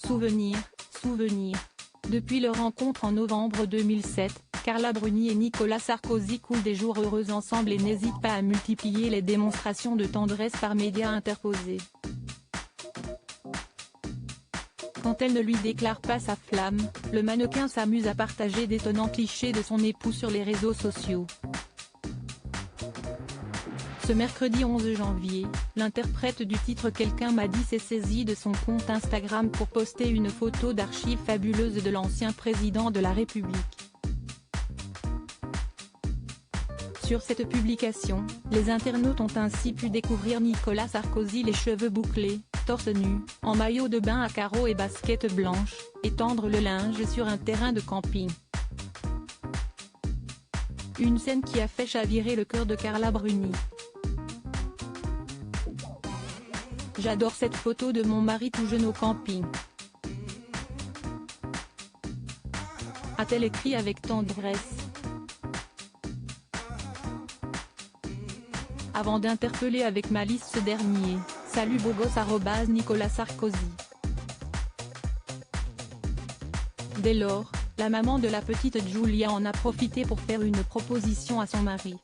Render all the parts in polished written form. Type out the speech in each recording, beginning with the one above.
Souvenir. Depuis leur rencontre en novembre 2007, Carla Bruni et Nicolas Sarkozy coulent des jours heureux ensemble et n'hésitent pas à multiplier les démonstrations de tendresse par médias interposés. Quand elle ne lui déclare pas sa flamme, le mannequin s'amuse à partager d'étonnants clichés de son époux sur les réseaux sociaux. Ce mercredi 11 janvier, l'interprète du titre Quelqu'un m'a dit s'est saisi de son compte Instagram pour poster une photo d'archives fabuleuse de l'ancien président de la République. Sur cette publication, les internautes ont ainsi pu découvrir Nicolas Sarkozy les cheveux bouclés, torse nu, en maillot de bain à carreaux et basket blanche, étendre le linge sur un terrain de camping. Une scène qui a fait chavirer le cœur de Carla Bruni. J'adore cette photo de mon mari tout jeune au camping, a-t-elle écrit avec tendresse. Avant d'interpeller avec malice ce dernier, salut beau gosse @Nicolas Sarkozy. Dès lors, la maman de la petite Julia en a profité pour faire une proposition à son mari.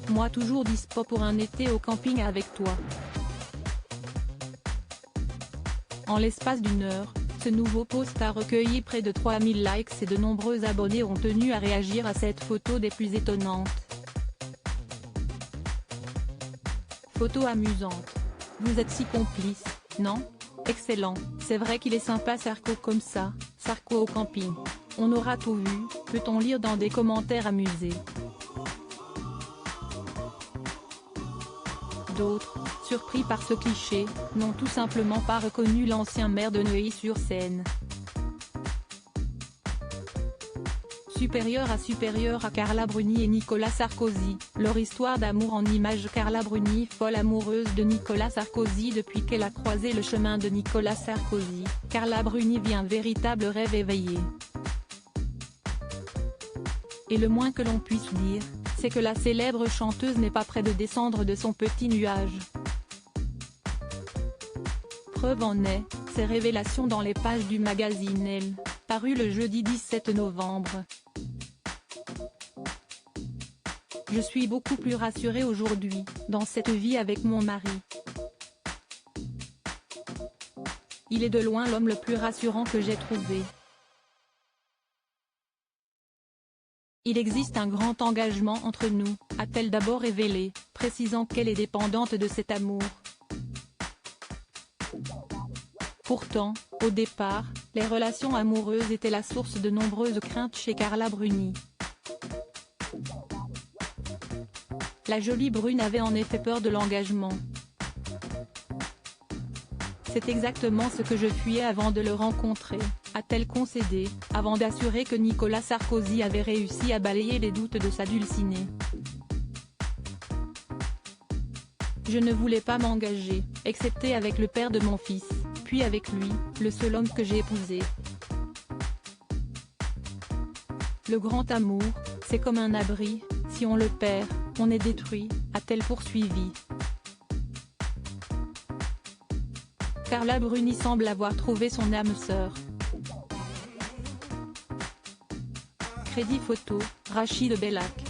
Moi toujours dispo pour un été au camping avec toi. En l'espace d'une heure, ce nouveau post a recueilli près de 3000 likes et de nombreux abonnés ont tenu à réagir à cette photo des plus étonnantes. Photo amusante. Vous êtes si complice, non? Excellent, c'est vrai qu'il est sympa Sarko comme ça, Sarko au camping. On aura tout vu, peut-on lire dans des commentaires amusés. D'autres, surpris par ce cliché, n'ont tout simplement pas reconnu l'ancien maire de Neuilly-sur-Seine. Supérieur à Carla Bruni et Nicolas Sarkozy, leur histoire d'amour en images. Carla Bruni, folle amoureuse de Nicolas Sarkozy depuis qu'elle a croisé le chemin de Nicolas Sarkozy, Carla Bruni vit un véritable rêve éveillé. Et le moins que l'on puisse dire, c'est que la célèbre chanteuse n'est pas près de descendre de son petit nuage. Preuve en est, ses révélations dans les pages du magazine Elle, paru le jeudi 17 novembre. Je suis beaucoup plus rassurée aujourd'hui, dans cette vie avec mon mari. Il est de loin l'homme le plus rassurant que j'ai trouvé. Il existe un grand engagement entre nous, a-t-elle d'abord révélé, précisant qu'elle est dépendante de cet amour. Pourtant, au départ, les relations amoureuses étaient la source de nombreuses craintes chez Carla Bruni. La jolie brune avait en effet peur de l'engagement. C'est exactement ce que je fuyais avant de le rencontrer, a-t-elle concédé, avant d'assurer que Nicolas Sarkozy avait réussi à balayer les doutes de sa dulcinée. Je ne voulais pas m'engager, excepté avec le père de mon fils, puis avec lui, le seul homme que j'ai épousé. Le grand amour, c'est comme un abri, si on le perd, on est détruit, a-t-elle poursuivi. Carla Bruni semble avoir trouvé son âme sœur. Crédit photo, Rachid Bellac.